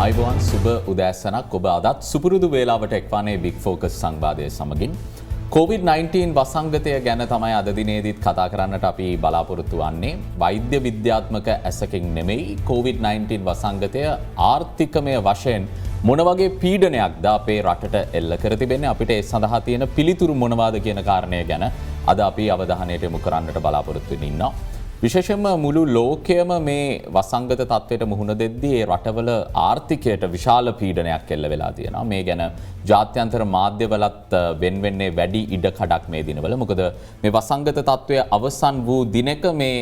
අයිබෝන් සුබ උදෑසනක් ඔබ අදත් සුපුරුදු වේලාවට එක්වානේ බිග් ෆෝකස් සංවාදය සමගින් COVID-19 වසංගතය ගැන තමයි අද දිනේදීත් කතා කරන්නට අපි බලාපොරොත්තු වන්නේ. වෛද්‍ය විද්‍යාත්මක ඇසකින් නෙමෙයි COVID-19 වසංගතය ආර්ථිකමය වශයෙන් මොන වගේ පීඩනයක්ද අපේ රටට එල්ල කර තිබෙන්නේ, අපිට ඒ සඳහා තියෙන පිළිතුරු මොනවාද කියන කාරණය ගැන අද අපි අවධානයට යොමු කරන්නට බලාපොරොත්තු වෙමින් ඉන්නවා. විශේෂයෙන්ම මුළු ලෝකයම මේ වසංගත තත්ත්වයට මුහුණ දෙද්දී ඒ රටවල ආර්ථිකයට විශාල පීඩනයක් එල්ල වෙලා තියෙනවා. මේ ගැන ජාත්‍යන්තර මාධ්‍යවලත් වෙන්නේ වැඩි ඉඩකඩක් මේ දිනවල. මොකද මේ වසංගත තත්ත්වය අවසන් වූ දිනක මේ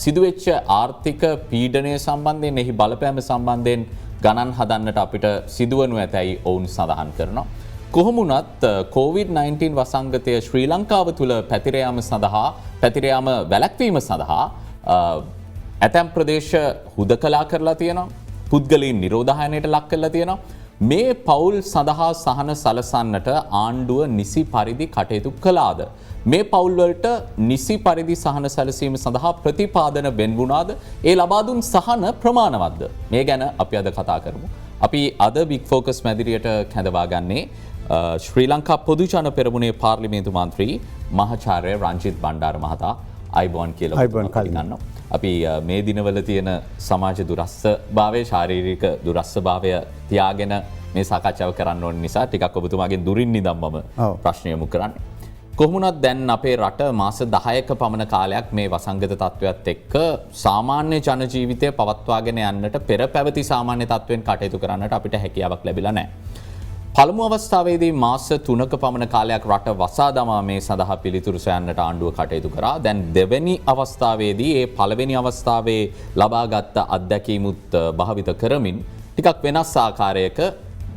සිදුවෙච්ච ආර්ථික පීඩනය සම්බන්ධයෙන්, එහි බලපෑම සම්බන්ධයෙන් ගණන් හදන්නට අපිට සිදුවනු ඇතැයි ඔවුන් සඳහන් කරනවා. කොහොමුණත් COVID-19 වසංගතය ශ්‍රී ලංකාව තුළ පැතිරයාම වැළැක්වීම සඳහා ඇතැම් ප්‍රදේශ හුදකලා කරලා තියෙනවා. පුද්ගලයන් නිරෝධායනයට ලක් කරලා තියෙනවා. මේ පවුල් සඳහා සහන සලසන්නට ආණ්ඩුව නිසි පරිදි කටයුතු කළාද? මේ පවුල්වලට නිසි පරිදි සහන සැලසීම සඳහා ප්‍රතිපාදන වෙන්වුණාද? ඒ ලබා දුන් සහන ප්‍රමාණවත්ද? මේ ගැන අපි අද කතා කරමු. අපි අද බිග් ෆෝකස් මැදිරියට කැඳවා ගන්නේ ශ්‍රී ලංකා පොදු ජන පෙරමුණේ පාර්ලිමේන්තු මන්ත්‍රී මහාචාර්ය රංජිත් බණ්ඩාර මහතා අයිබෝන් කියලා ගන්නවා. අපි මේ දිනවල තියෙන සමාජ දුරස්ථභාවය, ශාරීරික දුරස්ථභාවය තියාගෙන මේ සාකච්ඡාව කරන්න ඕන නිසා ටිකක් ඔබතුමාගෙන් දුරින් නිදන් මම ප්‍රශ්න යොමු කරන්නේ. කොහොමුණත් දැන් අපේ රට මාස 10ක පමණ කාලයක් මේ වසංගත තත්ත්වයත් එක්ක සාමාන්‍ය ජන ජීවිතය පවත්වාගෙන යන්නට පෙර පැවති සාමාන්‍ය තත්ත්වෙන් කටයුතු කරන්නට අපිට හැකියාවක් ලැබිලා නැහැ. පළමු අවස්ථාවේදී මාස 3ක පමණ කාලයක් රට වසා දමා මේ සඳහා පිළිතුරු සොයන්නට ආණ්ඩුව කටයුතු කරා. දැන් දෙවැනි අවස්ථාවේදී ඒ පළවෙනි අවස්ථාවේ ලබාගත් අත්දැකීමුත් භාවිත කරමින් ටිකක් වෙනස් ආකාරයක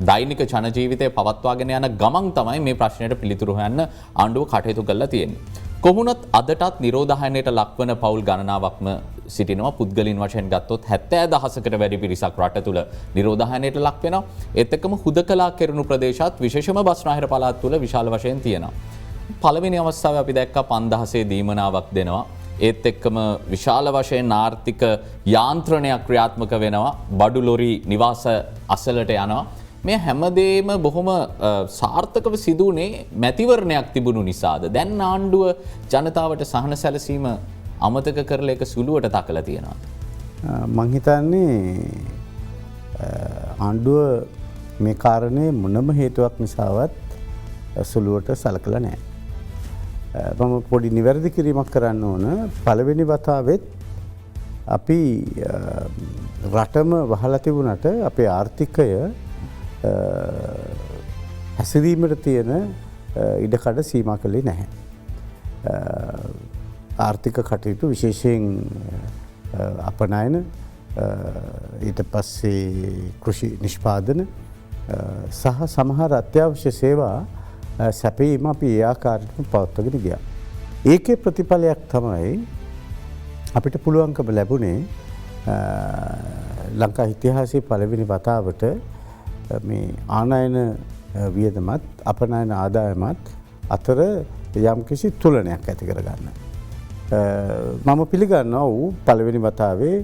දෛනික ජන ජීවිතය පවත්වාගෙන යන ගමන් තමයි මේ ප්‍රශ්නයට පිළිතුරු හොයන්න ආණ්ඩුව කටයුතු කරලා තියෙන්නේ. කොහොමුණත් අදටත් නිරෝධායනයට ලක්වන පවුල් ගණනාවක්ම සිටිනවා. පුද්ගලින් වශයෙන් ගත්තොත් 70,000කට වැඩි පිරිසක් රට තුළ නිරෝධායනයට ලක් වෙනවා. ඒත් එක්කම හුදකලා කෙරුණු ප්‍රදේශات විශේෂම බස්නාහිර පළාත් තුළ විශාල වශයෙන් තියෙනවා. පළවෙනි අවස්ථාවේ අපි දැක්කා 5000 දීමනාවක් දෙනවා. ඒත් එක්කම විශාල වශයෙන් ආර්ථික යාන්ත්‍රණයක් ක්‍රියාත්මක වෙනවා. බඩු ලොරි නිවාස අසලට යනවා. මේ හැමදේම බොහොම සාර්ථකව සිදුුනේ මැතිවරණයක් තිබුණු නිසාද? දැන් ආණ්ඩුව ජනතාවට සහන සැලසීම අමතක කරලා ඒක සුළුවට තකලා තියෙනවා. මං හිතන්නේ ආණ්ඩුව මේ කාරණේ මොනම හේතුවක් නිසාවත් සුළුවට සලකලා නැහැ. මම පොඩි නිවැරදි කිරීමක් කරන්න ඕන. පළවෙනි වතාවෙත් අපි රටම වහලා තිබුණට අපේ ආර්ථිකය හැසිරීමට තියෙන ඉඩකඩ සීමා කළේ නැහැ. ආර්ථික කටයුතු විශේෂයෙන් අපනයන, ඊට පස්සේ කෘෂි නිෂ්පාදන සහ සමහර අත්‍යවශ්‍ය සේවා සැපීම අපි ඒ ආකාරයටම පවත්වාගෙන ගියා. ඒකේ ප්‍රතිඵලයක් තමයි අපිට පුළුවන්කම ලැබුණේ ලංකා ඉතිහාසයේ පළවෙනි වතාවට මේ ආනයන වියදමත් අපනයන ආදායමත් අතර යම්කිසි තුලනයක් ඇති කරගන්න. මම පිළිගන්නවා වූ පළවෙනි වතාවේ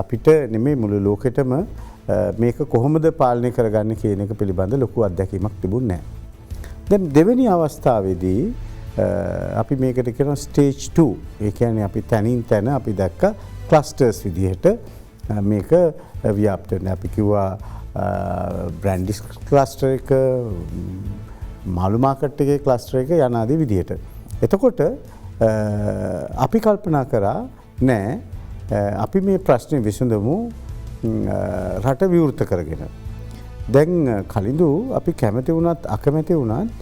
අපිට නෙමෙයි මුළු ලෝකෙටම මේක කොහොමද පාලනය කරගන්නේ කියන එක පිළිබඳ ලොකු අත්දැකීමක් තිබුණේ නැහැ. දැන් දෙවෙනි අවස්ථාවේදී අපි මේකට කියනවා ස්ටේජ් 2. ඒ කියන්නේ අපි තනින් තන අපි දැක්ක ක්ලස්ටර්ස් විදිහට මේක ව්‍යාප්ත වෙනවා. අපි කිව්වා බ්‍රැන්ඩිස් ක්ලස්ටර් එක, මාළු මාකට් එකේ ක්ලස්ටර් එක යන ආදී විදිහට. එතකොට අපි කල්පනා කරා නෑ අපි මේ ප්‍රශ්නේ විසඳමු රට විවෘත කරගෙන. දැන් කලින්දු අපි කැමති වුණත් අකමැති වුණත්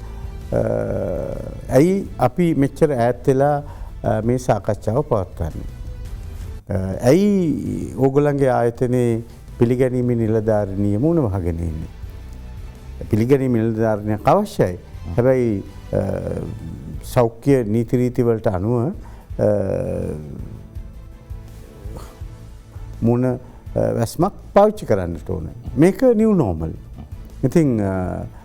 ඇයි අපි මෙච්චර ඈත් වෙලා මේ සාකච්ඡාව පවත්වන්නේ? ඇයි ඕගොල්ලන්ගේ ආයතනයේ පිළිගැනීමේ නිලධාරී මුණ වහගෙන ඉන්නේ? පිළිගැනීමේ නිලධාරණයක් අවශ්‍යයි. හැබැයි සෞඛ්‍ය නීති රීති වලට අනුව මුණ වැස්මක් පාවිච්චි කරන්නට ඕන. මේක නිව් නෝමල්. ඉතින්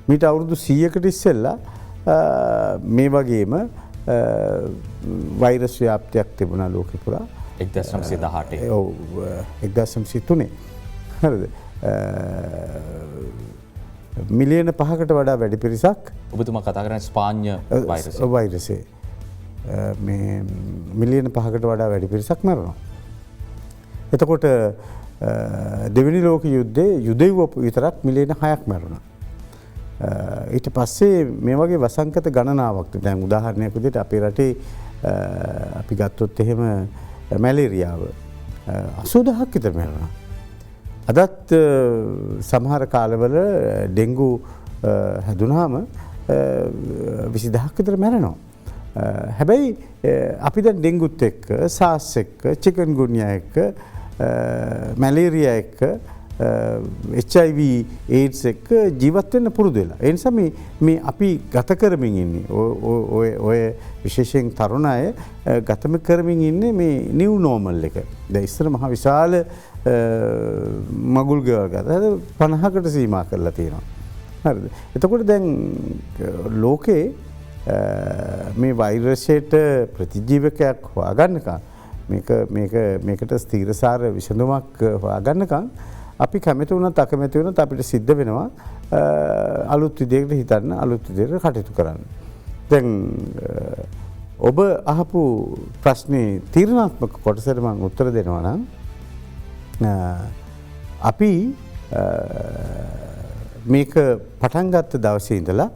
මීට අවුරුදු 100කට ඉස්සෙල්ලා මේ වගේම වෛරස් ව්‍යාප්තියක් තිබුණා ලෝකෙ පුරා. 1918. ඔව් 1903. හරිද? මිලියන 5කට වඩා වැඩි පිරිසක් ඔබතුමා කතා කරන්නේ ස්පාඤ්ඤ වෛරසය. වෛරසය මේ මිලියන 5කට වඩා වැඩි පිරිසක් මැරෙනවා. එතකොට දෙවෙනි ලෝක යුද්ධයේ යුදෙව්ව විතරක් මිලියන 6ක් මැරුණා. ඊට පස්සේ මේ වගේ වසංගත ගණනාවක් දැන් උදාහරණයක් විදිහට අපේ රටේ අපි ගත්තොත් එහෙම මැලේරියාව 80000ක් විතර මැරුණා. අදත් සමහර කාලවල ඩෙන්ගු හැදුනහම 20000ක් විතර මැරෙනවා. හැබැයි අපි දැන් ඩෙන්ගුත් එක්ක SARS එක්ක චිකන්ගුන්යා එක්ක මැලේරියා එක්ක HIV AIDS එක්ක ජීවත් වෙන්න පුරුදු වෙලා. ඒ නිසා මේ අපි ගත කරමින් ඉන්නේ ඔය විශේෂයෙන් තරුණ අය ගත කරමින් ඉන්නේ මේ නිව් නෝමල් එක. දැන් ඉස්සර මහ විශාල මගුල් ගෙවල් ගත්තා. 50කට සීමා කරලා තියෙනවා. හරිද? එතකොට දැන් ලෝකේ මේ වෛරසයට ප්‍රතිජීවකයක් හොයාගන්නකම් මේකට ස්ථීරසාර විසඳුමක් හොයාගන්නකම් අපි කැමති වුණත් අකමැති වුණත් අපිට සිද්ධ වෙනවා අලුත් විදිහකට හිතන්න අලුත් විදිහකට කටයුතු කරන්න. දැන් ඔබ අහපු ප්‍රශ්නේ තීරණාත්මක කොටසට මම උත්තර දෙනවා නම් අපි මේක පටන් ගත්ත දවසේ ඉඳලා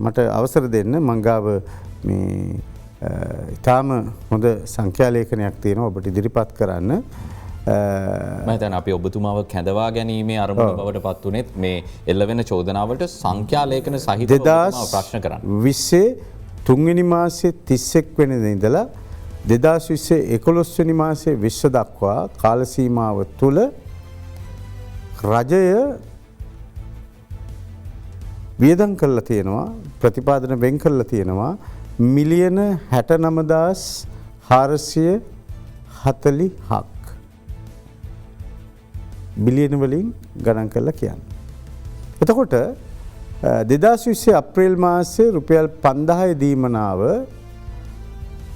මට අවසර දෙන්න මං ගාව මේ ඊටාම හොඳ සංඛ්‍යාලේඛනයක් තියෙනවා ඔබට ඉදිරිපත් කරන්න. මම හිතන්නේ අපි ඔබතුමාව කැඳවා ගැනීමේ අරමුණ බවට පත් උනේත් මේ එල්ලවෙන චෝදනාවට සංඛ්‍යාලේඛන සහිතව ඔබතුමාව ප්‍රශ්න කරන්න. 2020 3වෙනි මාසයේ 31 වෙනිදා ඉඳලා 2020 11 වෙනි මාසයේ 20 දක්වා කාල සීමාව තුළ රජය වියදම් කරලා තියෙනවා ප්‍රතිපාදන වෙන් කරලා තියෙනවා මිලියන 69440ක් බිලියන වලින් ගණන් කරලා කියන්නේ. එතකොට 2020 අප්‍රේල් මාසයේ රුපියල් 5000 දීමනාව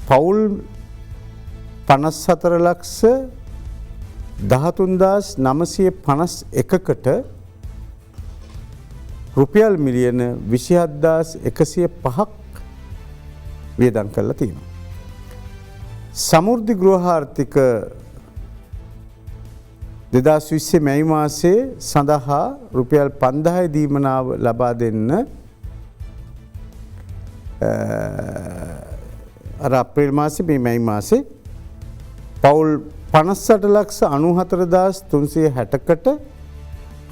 පවුල් 54 ලක්ෂ 13951කට රුපියල් මිලියන 27105ක් වියදම් කරලා තියෙනවා. සමෘද්ධි ගෘහාර්ථික 2020 මැයි මාසයේ සඳහා රුපියල් 5000 දීමනාව ලබා දෙන්න අර අප්‍රේල් මාසයේ මේ මැයි මාසයේ පවුල් 5894360කට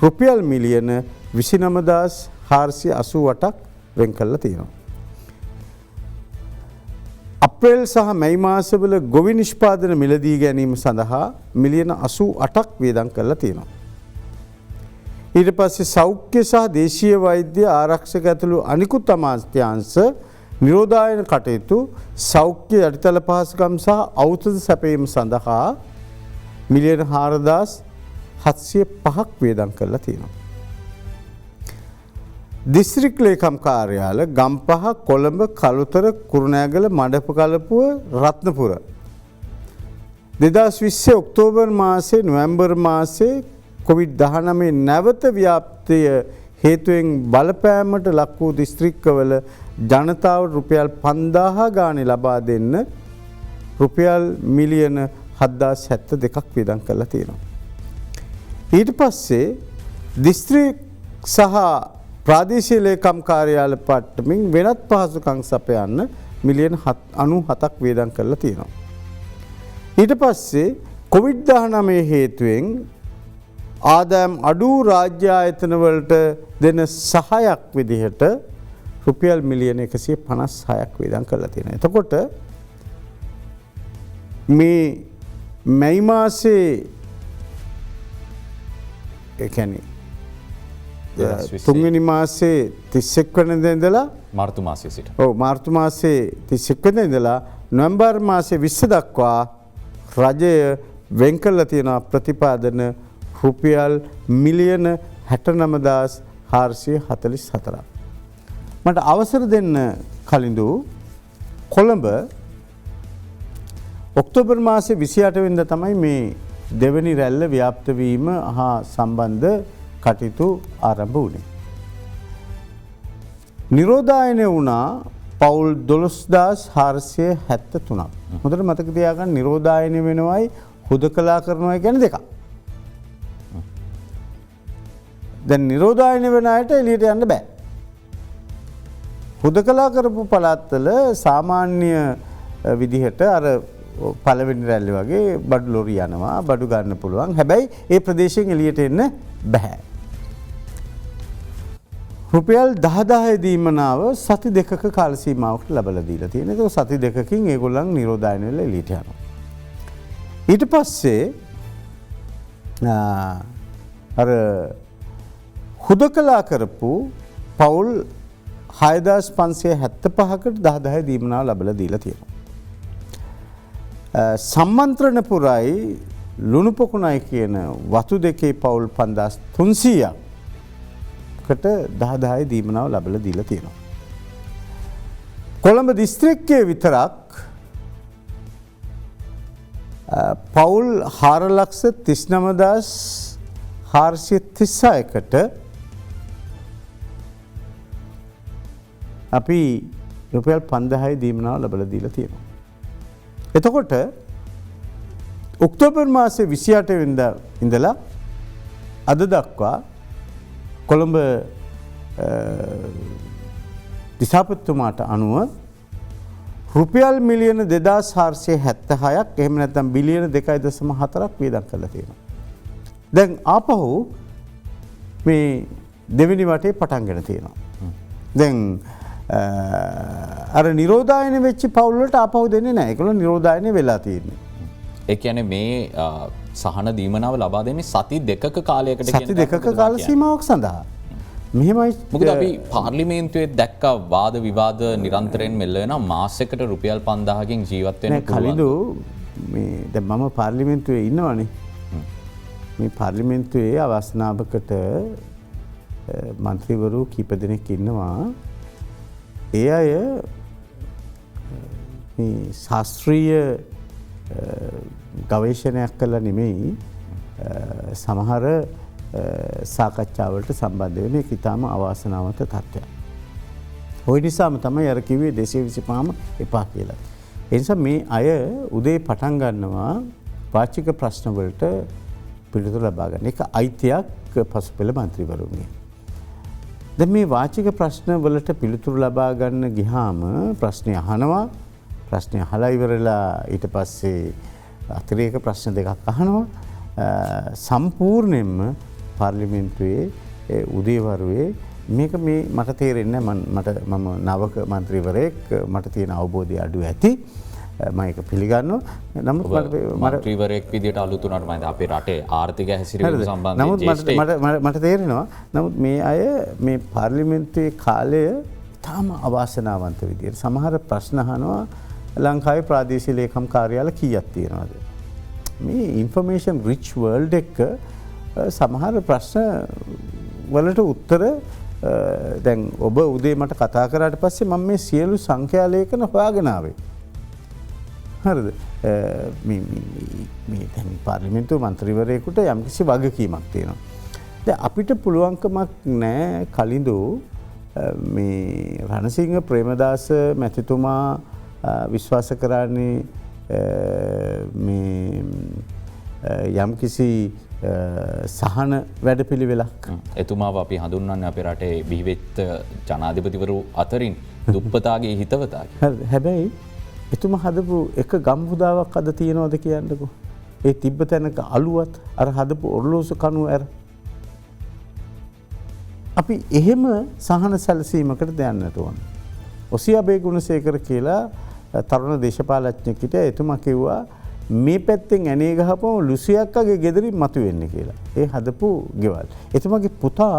රුපියල් මිලියන 29488ක් වෙන් කරලා තියෙනවා. අප්‍රේල් සහ මැයි මාසවල ගොවි නිෂ්පාදන මිලදී ගැනීම සඳහා මිලියන 88ක් වියදම් කරලා තියෙනවා. ඊට පස්සේ සෞඛ්‍ය සහ දේශීය වෛද්‍ය ආරක්ෂක ඇතුළු අනිකුත් අමාත්‍යාංශ නිරෝධායන කටයුතු සෞඛ්‍ය යටිතල පහසුකම් සහ ඖෂධ සැපයීම සඳහා මිලියන 4705ක් වියදම් කරලා තියෙනවා. දිස්ත්‍රික් ලේකම් කාර්යාල ගම්පහ කොළඹ කළුතර කුරුණෑගල මඩපකලපුව රත්නපුර 2020 ඔක්තෝබර් මාසයේ නොවැම්බර් මාසයේ COVID-19 නැවත ව්‍යාප්තිය හේතුවෙන් බලපෑමට ලක් වූ දිස්ත්‍රික්කවල ජනතාවට රුපියල් 5000 ගානේ ලබා දෙන්න රුපියල් මිලියන 7072ක් වියදම් කරලා තියෙනවා. ඊට පස්සේ දිස්ත්‍රික් සහ ප්‍රාදේශීය ලේකම් කාර්යාල පට්ටමින් වෙනත් පහසුකම් සපයන්න මිලියන 97ක් වියදම් කරලා තියෙනවා. ඊට පස්සේ COVID-19 හේතුවෙන් ආදායම් අඩු රාජ්‍ය ආයතන වලට දෙන සහායක් විදිහට රුපියල් මිලියන 156ක් වියදම් කරලා තියෙනවා. එතකොට මේ මැයි මාසේ ඒ කියන්නේ තුන්වෙනි මාසේ 31 වෙනිදා ඉඳලා මාර්තු මාසයේ සිට. මාර්තු මාසේ 31 වෙනිදා ඉඳලා නොවැම්බර් මාසේ 20 දක්වා රජය වෙන් කරලා තියෙන ප්‍රතිපාදන රුපියල් මිලියන 69444ක්. මට අවසර දෙන්න කලින්දු කොළඹ ඔක්තෝබර් මාසේ 28 වෙනිදා තමයි මේ දෙවැනි රැල්ල ව්‍යාප්ත වීම හා සම්බන්ධ කටයුතු ආරම්භ වුණේ. නිරෝධායනය වුණා පවුල් 12473ක්. හොඳට මතක තියාගන්න නිරෝධායනය වෙනවයි හුදකලා කරනවා කියන දෙකක්. දැන් නිරෝධායනය වෙන අයට එළියට යන්න බෑ. හුදකලා කරපු පළාත්වල සාමාන්‍ය විදිහට අර පළවෙනි රැල්ල වගේ බඩු ලොරි යනවා බඩු ගන්න පුළුවන්. හැබැයි ඒ ප්‍රදේශයෙන් එළියට එන්න බෑ. රුපියල් 10,000 දීමනාව සති දෙකක කාල සීමාවකට ලැබලා දීලා තියෙනවා. ඒක සති දෙකකින් ඒගොල්ලන් නිරෝධායන වෙලා එළියට යනවා. ඊට පස්සේ අර හුදකලා කරපු පවුල් 6575කට 10,000 දීමනාව ලැබලා දීලා තියෙනවා. සම්මන්ත්‍රණ පුරයි ලුණු පොකුණයි කියන වතු දෙකේ පවුල් 5300කට 10,000 දීමනාව ලැබලා දීලා තියෙනවා. කොළඹ දිස්ත්‍රික්කයේ විතරක් පවුල් 4,39,436කට අපි රුපියල් 5,000 දීමනාව ලැබලා දීලා තියෙනවා. එතකොට ඔක්තෝබර් මාසේ 28 වෙනිදා ඉඳලා අද දක්වා කොළඹ දිසාපතිතුමාට අනුව රුපියල් මිලියන 2476ක් එහෙම නැත්නම් බිලියන 2.4ක් වියදම් කරලා තියෙනවා. දැන් ආපහු මේ දෙවෙනි වටේ පටන් ගෙන තියෙනවා. දැන් අර නිරෝධායන වෙච්ච පවුල් වලට ආපහු දෙන්නේ නැහැ. ඒගොල්ලෝ නිරෝධායන වෙලා තියෙන්නේ. ඒ කියන්නේ මේ සහන දීමනාව ලබා දෙන්නේ සති දෙකක කාලයකට කියන සති දෙකක කාල සීමාවක් සඳහා. මෙහෙමයි මොකද අපි පාර්ලිමේන්තුවේ දැක්ක වාද විවාද නිරන්තරයෙන් මෙල්ල වෙනවා මාසෙකට රුපියල් 5000කින් ජීවත් වෙන්න පුළුවන්. කලිදු මේ දැන් මම පාර්ලිමේන්තුවේ ඉන්නවනේ. මේ පාර්ලිමේන්තුවේ අවස්ථාවකට මන්ත්‍රීවරු කීප දෙනෙක් ඉන්නවා. ඒ අය මේ ශාස්ත්‍රීය ගවේෂණයක් කළා නෙමෙයි සමහර සාකච්ඡාවලට සම්බන්ධ වෙන එක ඉතාම අවාසනාවන්ත තත්ත්වයක්. ওই නිසාම තමයි අර කිව්වේ 225ම එපා කියලා. ඒ නිසා මේ අය උදේ පටන් ගන්නවා වාචික ප්‍රශ්න වලට පිළිතුරු ලබා ගන්න. ඒක අයිතියක් පසුපෙළ മന്ത്രിවරුන්ගේ. දැන් මේ වාචික ප්‍රශ්න වලට පිළිතුරු ලබා ගන්න ගියාම ප්‍රශ්නේ අහනවා. ප්‍රශ්නේ අහලා ඉවරලා ඊට පස්සේ අතිරේක ප්‍රශ්න දෙකක් අහනවා. සම්පූර්ණයෙන්ම පාර්ලිමේන්තුවේ උදේවරුවේ මේක මේ මට තේරෙන්නේ නැහැ. මම නවක മന്ത്രിවරයෙක් මට තියෙන අවබෝධය අඩු ඇති. මම ඒක පිළිගන්නවා. නමුත් മന്ത്രിවරයෙක් විදියට අලුත් උනාට මම අපේ රටේ ආර්ථික හැසිරීම සම්බන්ධයෙන් මට තේරෙනවා. නමුත් මේ අය මේ පාර්ලිමේන්තුවේ කාලය තාම අවාසනාවන්ත විදියට සමහර ප්‍රශ්න අහනවා. ලංකාවේ ප්‍රාදේශීය ලේකම් කාර්යාල කීයක් තියෙනවද? මේ ඉන්ෆර්මේෂන් රිච් වර්ල්ඩ් එක සමහර ප්‍රශ්න වලට උත්තර දැන් ඔබ උදේ මට කතා කරාට පස්සේ මම මේ සියලු සංඛ්‍යා ලේඛන හොයාගෙන ආවේ. හරිද? මේ දැන් පාර්ලිමේන්තු මන්ත්‍රීවරයෙකුට යම්කිසි වගකීමක් තියෙනවා. දැන් අපිට පුළුවන්කමක් නැහැ කලින්දු මේ රණසිංහ ප්‍රේමදාස මැතිතුමා විශ්වාස කරන්නේ මේ යම්කිසි සහන වැඩපිළිවෙලක්. එතුමාව අපි හඳුන්වන්නේ අපේ රටේ බිහිවෙච්ච ජනාධිපතිවරු අතරින් දුප්පතාගේ හිතවතාගේ. හැබැයි එතුමා හදපු එක ගම්හුදාවක් අද තියෙනවද කියන්නකෝ. ඒ තිබ්බ තැනක අලුවත් අර හදපු ඔරලෝසු කණුව ඇර. අපි එහෙම සහන සැලසීමකට දැනන්නට ඕන. ඔසියාබේ ගුණසේකර කියලා තරුණ දේශපාලඥයෙකුට එතුමා කිව්වා මේ පැත්තෙන් ඇනේ ගහපුවම ලුසියක්කගේ ගෙදරින් මතුවෙන්නේ කියලා. ඒ හදපු ගෙවල්. එතුමාගේ පුතා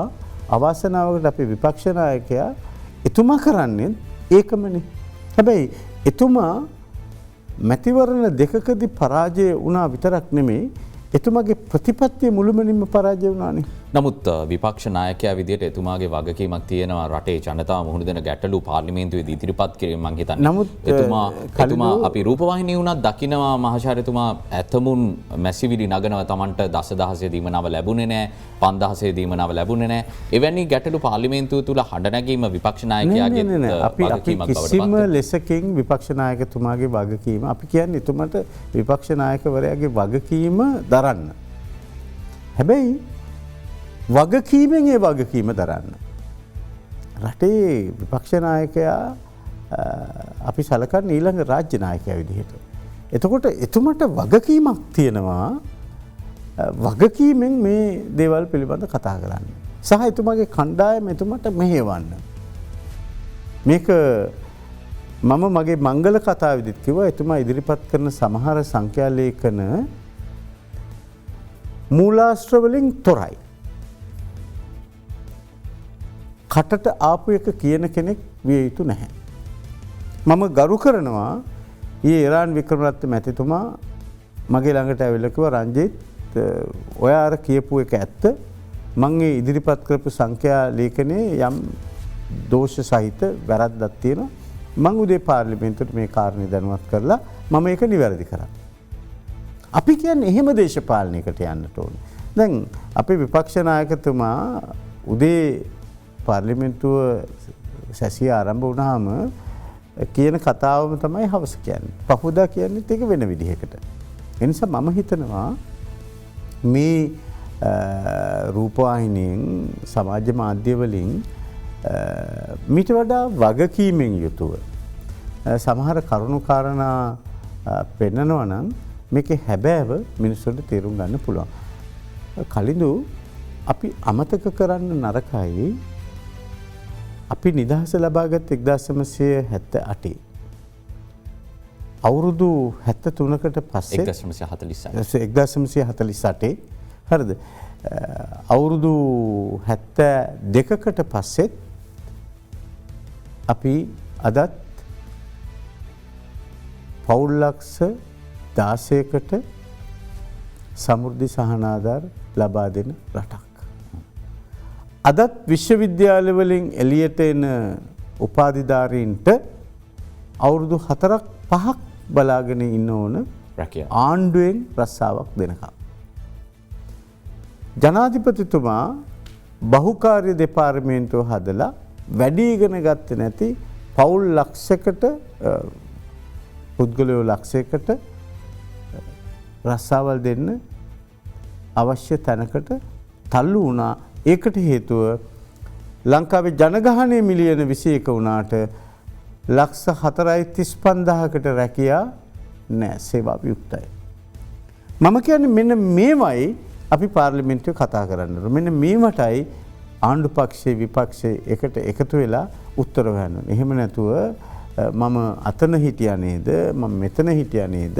අවාසනාවකට අපේ විපක්ෂ නායකයා එතුමා කරන්නේ ඒකමනේ. හැබැයි එතුමා මැතිවරණ දෙකකදී පරාජය වුණා විතරක් නෙමෙයි එතුමාගේ ප්‍රතිපත්තිය මුළුමනින්ම පරාජය වුණානේ. නමුත් විපක්ෂ නායකයා විදිහට එතුමාගේ වගකීමක් තියෙනවා රටේ ජනතාව මුහුණ දෙන ගැටලු පාර්ලිමේන්තුවේදී ඉදිරිපත් කිරීම මම හිතන්නේ. නමුත් එතුමා අපි රූපවාහිනිය වුණත් දකිනවා මහාචාර්යතුමා ඇතමුන් මැසිවිලි නගනවා Tamanට දසදහසේ දීමනාව ලැබුණේ නැහැ 5000 දීමනාව ලැබුණේ නැහැ. එවැනි ගැටලු පාර්ලිමේන්තුව තුල හඬ නැගීම විපක්ෂ නායකයාගේ අපි කිසිම ලෙසකින් විපක්ෂ නායකතුමාගේ වගකීම අපි කියන්නේ එතුමට විපක්ෂ නායකවරයාගේ වගකීම දරන්න. හැබැයි වගකීමෙන් ඒ වගකීම දරන්න. රටේ විපක්ෂ නායකයා අපි සලකන්නේ ඊළඟ රාජ්‍ය 나යකයා විදිහට. එතකොට එතුමට වගකීමක් තියෙනවා වගකීමෙන් මේ දේවල් පිළිබඳ කතා කරන්න. සහ එතුමාගේ කණ්ඩායම එතුමට මෙහෙවන්න. මේක මම මගේ මංගල කතාවේදීත් කිව්වා එතුමා ඉදිරිපත් කරන සමහර සංඛ්‍යා ලේඛන මූලාශ්‍ර වලින් තොරයි. කටට ආපු එක කියන කෙනෙක් විය යුතු නැහැ. මම ගරු කරනවා ඊ ඉරාන් වික්‍රමරත්න මැතිතුමා මගේ ළඟට ඇවිල්ලා කිව්වා රංජිත් ඔයා අර කියපු එක ඇත්ත. මම ඒ ඉදිරිපත් කරපු සංඛ්‍යා ලේඛනයේ යම් දෝෂ සහිත වැරද්දක් තියෙනවා. මම උදේ පාර්ලිමේන්තුවට මේ කාරණේ දැනුවත් කරලා මම ඒක නිවැරදි කරා. අපි කියන්නේ එහෙම දේශපාලනයකට යන්නට ඕනේ. දැන් අපේ විපක්ෂ නායකතුමා උදේ පාර්ලිමේන්තුව සැසිය ආරම්භ වුණාම කියන කතාවම තමයි හවස කියන්නේ. පහුදා කියන්නේත් ඒක වෙන විදිහකට. ඒ නිසා මම හිතනවා මේ රූපවාහිනියෙන් සමාජ මාධ්‍ය වලින් මිට වඩා වගකීමෙන් යුතුව සමහර කරුණු කාරණා පෙන්නනවා නම් මේකේ හැබෑව මිනිස්සුන්ට තේරුම් ගන්න පුළුවන්. කලින්දු අපි අමතක කරන්න නරකයි අපි නිදහස ලබාගත් 1978 අවුරුදු 73කට පස්සේ 1948 හරිද අවුරුදු 72කට පස්සෙත් අපි අදත් පවුල් ලක්ෂ 16කට සමෘද්ධි සහනාධාර ලබා දෙන රටක්. අදත් විශ්වවිද්‍යාල වලින් එළියට එන උපාධිධාරීන්ට අවුරුදු 4ක් 5ක් බලාගෙන ඉන්න ඕන ආණ්ඩුවෙන් රස්සාවක් දෙනකම්. ජනාධිපතිතුමා බහුකාර්ය දෙපාර්තමේන්තුව හදලා වැඩි ඉගෙන ගත්තේ නැති පවුල් ලක්ෂයකට පුද්ගලයෝ ලක්ෂයකට රස්සාවල් දෙන්න අවශ්‍ය තැනකට තල්ලු වුණා. ඒකට හේතුව ලංකාවේ ජනගහනය මිලියන 21 වුණාට ලක්ෂ 4.35කට රැකියා නෑ සේවා වියුක්තයි. මම කියන්නේ මෙන්න මේවයි අපි පාර්ලිමේන්තුවේ කතා කරන්න ඕනේ. මෙන්න මේවටයි ආණ්ඩු පක්ෂයේ විපක්ෂයේ එකට එකතු වෙලා උත්තර හොයන්න ඕනේ. එහෙම නැතුව මම අතන හිටියා නේද? මම මෙතන හිටියා නේද?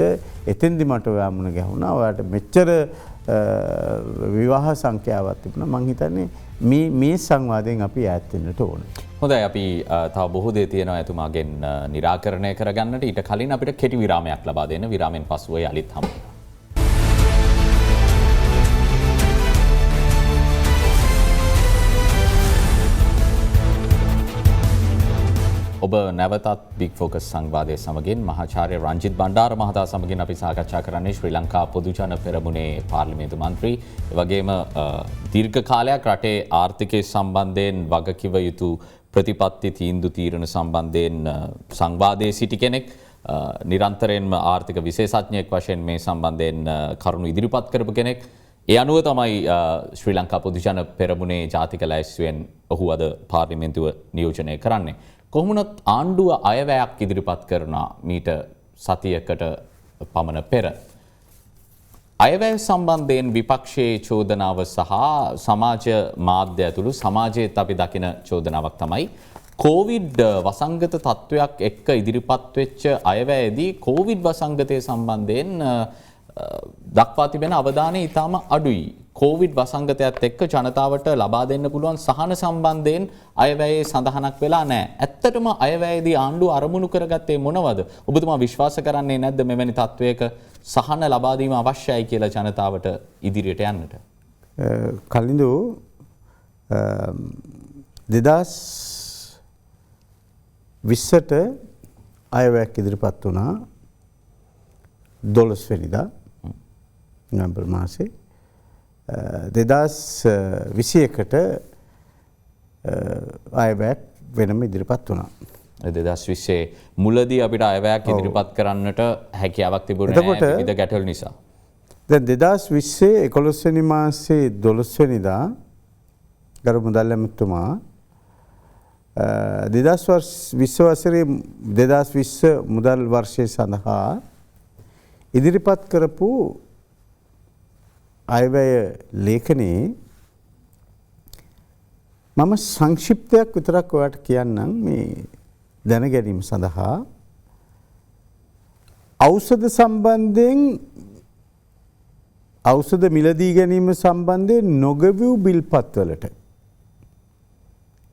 එතෙන්දි මට ඔයා මුණ ගැහුණා. ඔයාට මෙච්චර විවාහ සංඛ්‍යාවක් තිබුණා. මං හිතන්නේ මේ සංවාදයෙන් අපි ඈත් වෙන්නට ඕනේ. හොඳයි අපි තව බොහෝ දේ තියෙනවා එතුමාගෙන් निराකරණය කරගන්නට. ඊට කලින් අපිට කෙටි විරාමයක් ලබා දෙන්න. විරාමෙන් පසුව යලිත් හමු වෙනවා. ඔබ නැවතත් බිග් ෆෝකස් සංවාදයේ සමගින් මහාචාර්ය රංජිත් බණ්ඩාර මහතා සමගින් අපි සාකච්ඡා කරන්නේ ශ්‍රී ලංකා පොදු ජන පෙරමුණේ පාර්ලිමේන්තු මන්ත්‍රී එවැගේම දීර්ඝ කාලයක් රටේ ආර්ථිකය සම්බන්ධයෙන් වගකිව යුතු ප්‍රතිපත්ති තීන්දුව තීරණ සම්බන්ධයෙන් සංවාදයේ සිටි කෙනෙක් නිරන්තරයෙන්ම ආර්ථික විශේෂඥයෙක් වශයෙන් මේ සම්බන්ධයෙන් කරුණු ඉදිරිපත් කරපු කෙනෙක්. ඒ අනුව තමයි ශ්‍රී ලංකා පොදු ජන පෙරමුණේ ජාතික ලැයිස්තුවෙන් ඔහු අද පාර්ලිමේන්තුව නියෝජනය කරන්නේ. කොහොමනොත් ආණ්ඩුව අයවැයක් ඉදිරිපත් කරන මීට සතියකට පමණ පෙර. අයවැය සම්බන්ධයෙන් විපක්ෂයේ චෝදනාව සහ සමාජ මාධ්‍ය ඇතුළු සමාජයේත් අපි දකින චෝදනාවක් තමයි කොවිඩ් වසංගත තත්ත්වයක් එක්ක ඉදිරිපත් වෙච්ච අයවැයේදී කොවිඩ් වසංගතය සම්බන්ධයෙන් දක්වා තිබෙන අවධානය ඉතාම අඩුයි. කොවිඩ් වසංගතයත් එක්ක ජනතාවට ලබා දෙන්න පුළුවන් සහන සම්බන්ධයෙන් අයවැයේ සඳහනක් වෙලා නැහැ. ඇත්තටම අයවැයේදී ආණ්ඩුව අරමුණු කරගත්තේ මොනවද? ඔබතුමා විශ්වාස කරන්නේ නැද්ද මෙවැනි තත්වයක සහන ලබා දීම අවශ්‍යයි කියලා ජනතාවට ඉදිරියට යන්නට? කලින්දු 2020ට අයවැයක් ඉදිරිපත් වුණා 12 වෙනිදා නොවැම්බර් මාසේ 2021ට අයවැයක් වෙනම ඉදිරිපත් වුණා. 2020 මුලදී අපිට අයවැයක් ඉදිරිපත් කරන්නට හැකියාවක් තිබුණේ නැහැ විවිධ ගැටලු නිසා. දැන් 2020 11 වෙනි මාසේ 12 වෙනිදා ගරු මුදල් ඇමතුමා 2020 වසරේ 2020 මුදල් වර්ෂය සඳහා ඉදිරිපත් කරපු අයවැය ලේඛනයේ මම සංක්ෂිප්තයක් විතරක් ඔයාලට කියන්නම් මේ දැන ගැනීම සඳහා. ඖෂධ සම්බන්ධයෙන් ඖෂධ මිලදී ගැනීම සම්බන්ධයෙන් නොගැවූ බිල්පත්වලට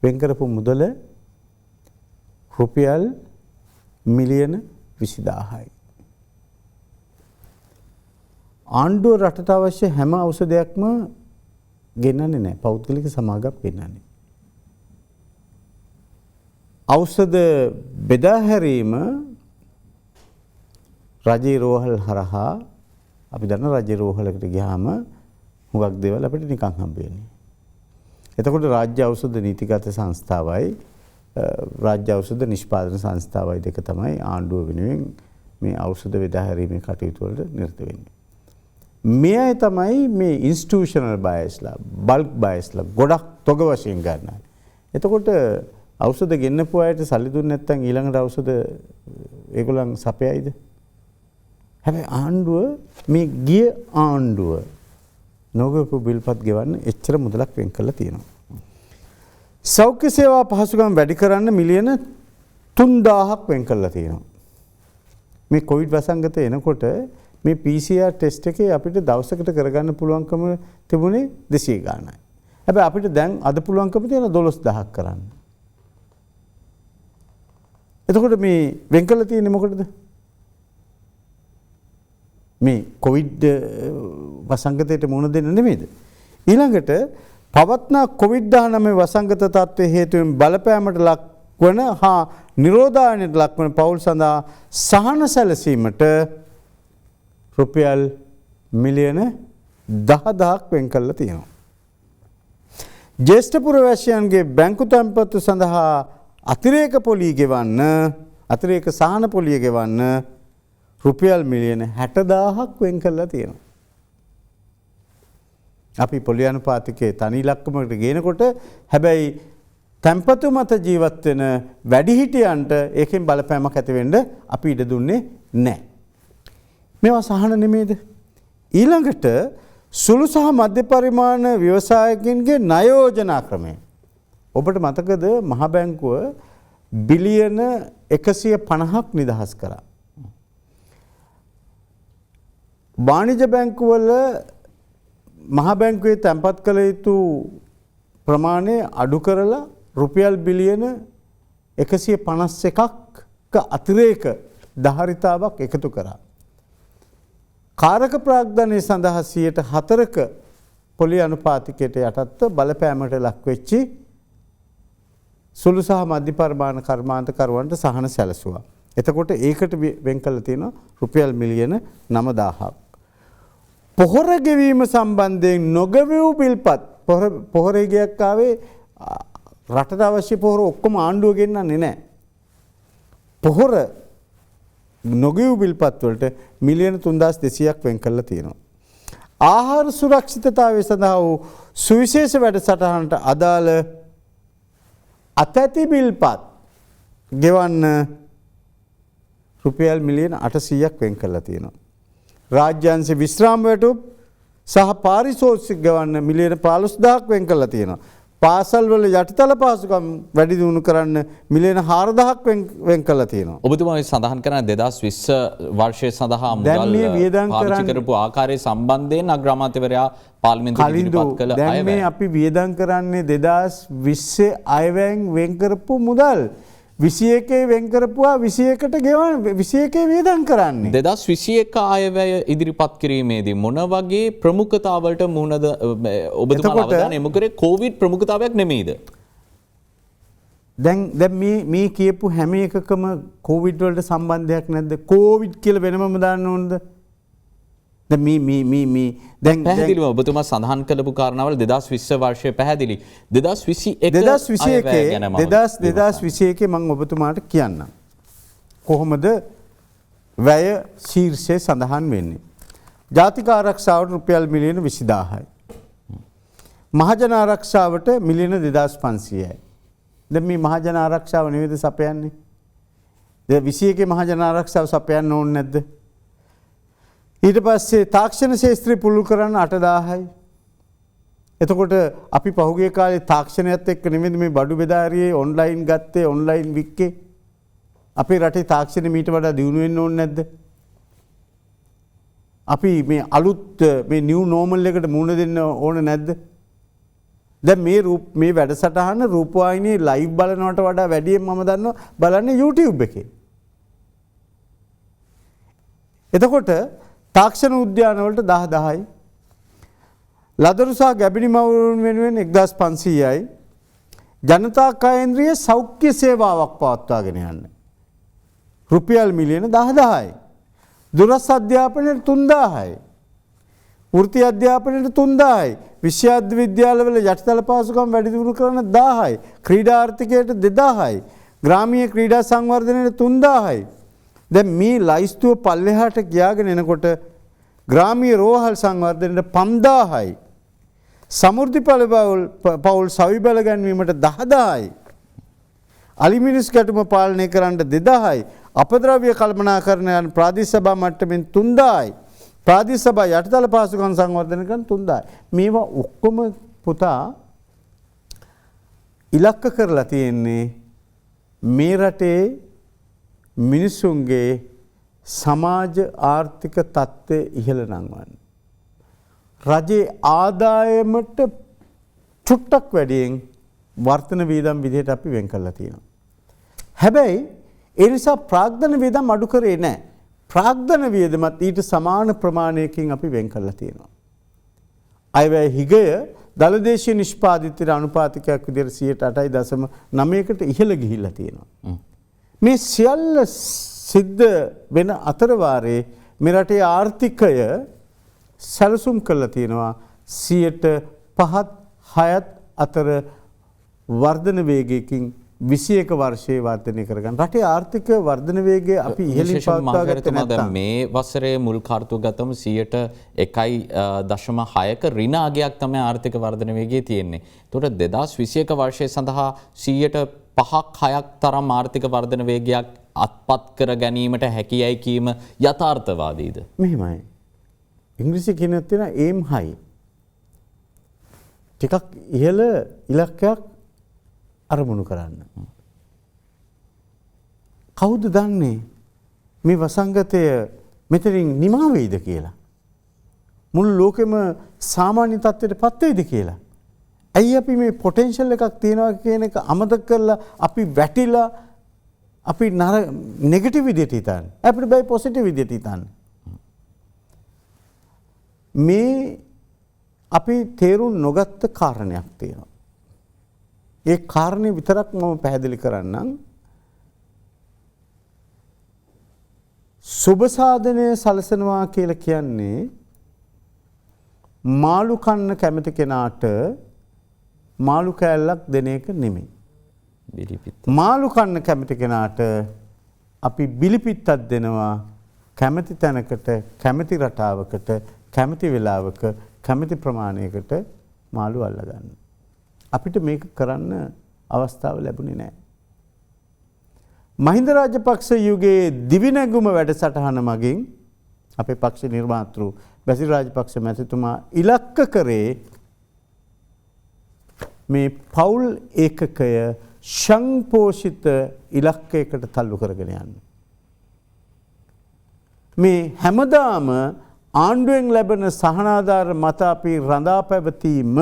වෙන් කරපු මුදල රුපියල් මිලියන 20000යි. ආණ්ඩුව රටට අවශ්‍ය හැම ඖෂධයක්ම ගෙන්නන්නේ නැහැ. පෞද්ගලික සමාගම් ගෙන්නන්නේ. ඖෂධ බෙදා හැරීම රජයේ රෝහල් හරහා අපි දන්න රජයේ රෝහලකට ගියාම හුඟක් දේවල් අපිට නිකන් හම්බ වෙන්නේ. එතකොට රාජ්‍ය ඖෂධ නීතිගත සංස්ථාවයි රාජ්‍ය ඖෂධ නිෂ්පාදන සංස්ථාවයි දෙක තමයි ආණ්ඩුව වෙනුවෙන් මේ ඖෂධ බෙදා හැරීමේ කටයුතු වලට නිරත වෙන්නේ. මේ අය තමයි මේ ඉන්ස්ටිටියුෂනල් බයස්ලා බල්ක් බයස්ලා ගොඩක් තොග වශයෙන් ගන්නවා. එතකොට ඖෂධ ගෙන්නපු අයට සල්ලි දුන්නේ නැත්නම් ඊළඟට ඖෂධ ඒගොල්ලන් සපයයිද? හැබැයි ආණ්ඩුව මේ ගිය ආණ්ඩුව නොගපු බිල්පත් ගෙවන්න එච්චර මුදලක් වෙන් කරලා තියෙනවා. සෞඛ්‍ය සේවා පහසුකම් වැඩි කරන්න මිලියන 3000ක් වෙන් කරලා තියෙනවා. මේ කොවිඩ් වසංගතය එනකොට මේ PCR ටෙස්ට් එකේ අපිට දවසකට කරගන්න පුළුවන්කම තිබුණේ 200 ගාණයි. හැබැයි අපිට දැන් අද පුළුවන්කම තියෙන 12000ක් කරන්න. එතකොට මේ වෙන් කරලා තියෙන්නේ මොකටද? මේ කොවිඩ් වසංගතයට මුහුණ දෙන්න නෙමෙයිද? ඊළඟට පවත්නා කොවිඩ්-19 වසංගත තත්ත්වයේ හේතුවෙන් බලපෑමට ලක්වන හා නිරෝධායනයට ලක්වන පවුල් සඳහා සහන සැලසීමට රුපියල් මිලියන 10000ක් වෙන් කරලා තියෙනවා. ජ්‍යෙෂ්ඨ පුරවැසියන්ගේ බැංකු තැන්පතු සඳහා අතිරේක පොලිය ගෙවන්න අතිරේක සහන පොලිය ගෙවන්න රුපියල් මිලියන 60000ක් වෙන් කරලා තියෙනවා. අපි පොලිය අනුපාතිකයේ තනි ඉලක්කමකට ගේනකොට හැබැයි තැන්පතු මත ජීවත් වෙන වැඩිහිටියන්ට ඒකෙන් බලපෑමක් ඇති වෙන්න අපි ඉඩ දුන්නේ නැහැ. මේවා සහන නෙමෙයිද? ඊළඟට සුළු සහ මධ්‍ය පරිමාණ ව්‍යවසායකින්ගේ ණය යෝජනා ක්‍රමය. ඔබට මතකද මහ බැංකුව බිලියන 150ක් නිදහස් කරා. වාණිජ බැංකුවල මහ බැංකුවේ තැන්පත් කළ යුතු ප්‍රමාණය අඩු කරලා රුපියල් බිලියන 151ක අතිරේක ධාරිතාවක් එකතු කරා. කාරක ප්‍රාග්ධනය සඳහා 4%ක පොලි අනුපාතිකයට යටත්ව බලපෑමට ලක්වෙච්චි සුළු සහ මධ්‍ය පරිමාණ කර්මාන්තකරුවන්ට සහන සැලසුවා. එතකොට ඒකට වෙන් කරලා තියෙනවා රුපියල් මිලියන 9000ක්. පොහොර ගෙවීම සම්බන්ධයෙන් නොගෙවූ බිල්පත් පොහොර ගියක් ආවේ රටට අවශ්‍ය පොහොර ඔක්කොම ආණ්ඩුව ගෙන්නන්නේ නැහැ. පොහොර නොගෙවූ බිල්පත් වලට මිලියන 3200ක් වෙන් කරලා තියෙනවා. ආහාර සුරක්ෂිතතාවය සඳහා වූ සුවිශේෂ වැඩසටහනට අදාළ අතැති බිල්පත් ගෙවන්න රුපියල් මිලියන 800ක් වෙන් කරලා තියෙනවා. රාජ්‍යාංශ විශ්‍රාම වැටුප් සහ පාරිතෝෂික ගෙවන්න මිලියන 15000ක් වෙන් කරලා තියෙනවා. පාසල් වල යටිතල පහසුකම් වැඩි දියුණු කරන්න මිලියන 4000ක් වෙන් කරලා තියෙනවා. ඔබතුමා සඳහන් කරන 2020 වර්ෂය සඳහා මුදල් පාවිච්චි කරපු ආකාරය සම්බන්ධයෙන් අග්‍රාමාත්‍යවරයා පාර්ලිමේන්තුවේ ඉදිරිපත් කළ දැන් මේ අපි වියදම් කරන්නේ 2020 අයවැයෙන් වෙන් කරපු මුදල් 21 වෙන් කරපුවා 21ට ගෙවන්න 21 වියදම් කරන්නේ. 2021 ආයවැය ඉදිරිපත් කිරීමේදී මොන වගේ ප්‍රමුඛතාවලට මුහුණද ඔබතුමාලා අවධානය යොමු කරේ? කොවිඩ් ප්‍රමුඛතාවයක් නෙමෙයිද? දැන් මේ කියපු හැම එකකම කොවිඩ් වලට සම්බන්ධයක් නැද්ද? කොවිඩ් කියලා වෙනමම දාන්න ඕනද? දැන් පැහැදිලිව ඔබතුමා සඳහන් කළපු කාරණාවල 2020 වර්ෂය පැහැදිලි. 2021 මම ඔබතුමාට කියන්නම්. කොහොමද වැය ශීර්ෂයේ සඳහන් වෙන්නේ? ජාතික ආරක්ෂාවට රුපියල් මිලියන 20000යි. මහජන ආරක්ෂාවට මිලියන 2500යි. දැන් මේ මහජන ආරක්ෂාව නෙවෙයිද සපයන්නේ? 21 මහජන ආරක්ෂාව සපයන්න ඕනේ නැද්ද? ඊට පස්සේ තාක්ෂණ ශාස්ත්‍රය පුළුල් කරන්න 8000යි. එතකොට අපි පහුගිය කාලේ තාක්ෂණයත් එක්ක නෙමෙයි මේ බඩු බෙදාරියේ ඔන්ලයින් ගත්තේ ඔන්ලයින් වික්කේ. අපේ රටේ තාක්ෂණය මීට වඩා දියුණු වෙන්න ඕනේ නැද්ද? අපි මේ අලුත් මේ නිව් නෝමල් එකට මුහුණ දෙන්න ඕනේ නැද්ද? දැන් මේ වැඩසටහන රූපවාහිනියේ ලයිව් බලනවට වඩා වැඩියෙන් මම දන්නවා බලන්නේ YouTube එකේ. එතකොට තාක්ෂණ උද්‍යාන වලට 10000යි. ලදරු සහ ගැබිණි මවුරුන් වෙනුවෙන් 1500යි. ජනතා කේන්ද්‍රීය සෞඛ්‍ය සේවාවක් පවත්වාගෙන යන්න රුපියල් මිලියන 10000යි. දුරස් අධ්‍යාපනයට 3000යි. වෘත්ති අධ්‍යාපනයට 3000යි. විශ්වවිද්‍යාලවල යටිතල පහසුකම් වැඩි දියුණු කරන 1000යි. ක්‍රීඩා ආර්ථිකයට 2000යි. ග්‍රාමීය ක්‍රීඩා සංවර්ධනයට 3000යි. දැන් මේ ලයිස්තුව පල්ලෙහාට ගියාගෙන එනකොට ග්‍රාමීය රෝහල් සංවර්ධනයට 5000යි. සමෘද්ධි පවුල් සවි බැල ගැන්වීමට 10000යි. අලිමිනිස් ගැටුම පාලනය කරන්න 2000යි. අපද්‍රව්‍ය කළමනාකරණයන් ප්‍රාදේශ සභා මට්ටමින් 3000යි. ප්‍රාදේශ සභා යටිතල පහසුකම් සංවර්ධනය කරන 3000යි. මේවා ඔක්කොම පුතා ඉලක්ක කරලා තියෙන්නේ මේ රටේ මිනිසුන්ගේ සමාජ ආර්ථික තත්ත්වය ඉහළ නංවන්න. රජයේ ආදායමට චුට්ටක් වැඩියෙන් වර්තන වියදම් විදිහට අපි වෙන් කරලා තියෙනවා. හැබැයි ඒ නිසා ප්‍රාග්ධන වියදම් අඩු කරේ නැහැ. ප්‍රාග්ධන වියදමත් ඊට සමාන ප්‍රමාණයකින් අපි වෙන් කරලා තියෙනවා. අයවැය හිගය දළදේශීය නිෂ්පාදිතයට අනුපාතිකයක් විදිහට 8.9කට ඉහළ ගිහිල්ලා තියෙනවා. මේ සියල්ල සිද්ධ වෙන අතරවාරේ මේ රටේ ආර්ථිකය සැලසුම් කරලා තියෙනවා 5.6 අතර වර්ධන වේගයකින් 21 වර්ෂයේ වර්ධනය කරගන්න. රටේ ආර්ථික වර්ධන වේගය අපි ඉහළින් පවත්වා ගත්තේ නැත්නම් මේ වසරේ මුල් කාර්තුව ගත්තම 1.1.6ක ඍණ අගයක් තමයි ආර්ථික වර්ධන වේගය තියෙන්නේ. ඒතකොට 2021 වර්ෂය සඳහා 5.6ක් තරම් ආර්ථික වර්ධන වේගයක් අත්පත් කර ගැනීමට හැකියයි කීම යථාර්ථවාදීද? මෙහෙමයි. ඉංග්‍රීසි කියනත් තියෙන aim high. ටිකක් ඉහළ ඉලක්කයක් අරමුණු කරන්න. කවුද දන්නේ මේ වසංගතය මෙතනින් නිමා වෙයිද කියලා? මුළු ලෝකෙම සාමාන්‍ය තත්ත්වයට පත් වෙයිද කියලා? ඇයි අපි මේ පොටෙන්ෂල් එකක් තියෙනවා කියන එක අමතක කරලා අපි වැටිලා අපි නෙගටිව් විදිහට හිතන්නේ. අපිට බයි පොසිටිව් විදිහට හිතන්නේ. මේ අපි තේරුම් නොගත්ත කාරණයක් තියෙනවා. ඒ කාරණේ විතරක් මම පැහැදිලි කරන්නම්. සුබ සාධනය සලසනවා කියලා කියන්නේ මාළු කන්න කැමති කෙනාට මාළු කෑල්ලක් දෙන එක නෙමෙයි. මාළු කන්න කැමති කෙනාට අපි බිලිපිත්තක් දෙනවා කැමති තැනකට, කැමති රටාවකට, කැමති වෙලාවක, කැමති ප්‍රමාණයකට මාළු අල්ලගන්න. අපිට මේක කරන්න අවස්ථාව ලැබුණේ නැහැ. මහින්ද රාජපක්ෂ යුගයේ දිවිනැගුම වැඩසටහන මගින් අපේ පක්ෂ නිර්මාතෘ බැසිල් රාජපක්ෂ මැතිතුමා ඉලක්ක කරේ මේ පවුල් ඒකකය සංපෝෂිත ඉලක්කයකට තල්ලු කරගෙන යන්න. මේ හැමදාම ආණ්ඩුවෙන් ලැබෙන සහනාධාර මත අපි රඳා පැවතීම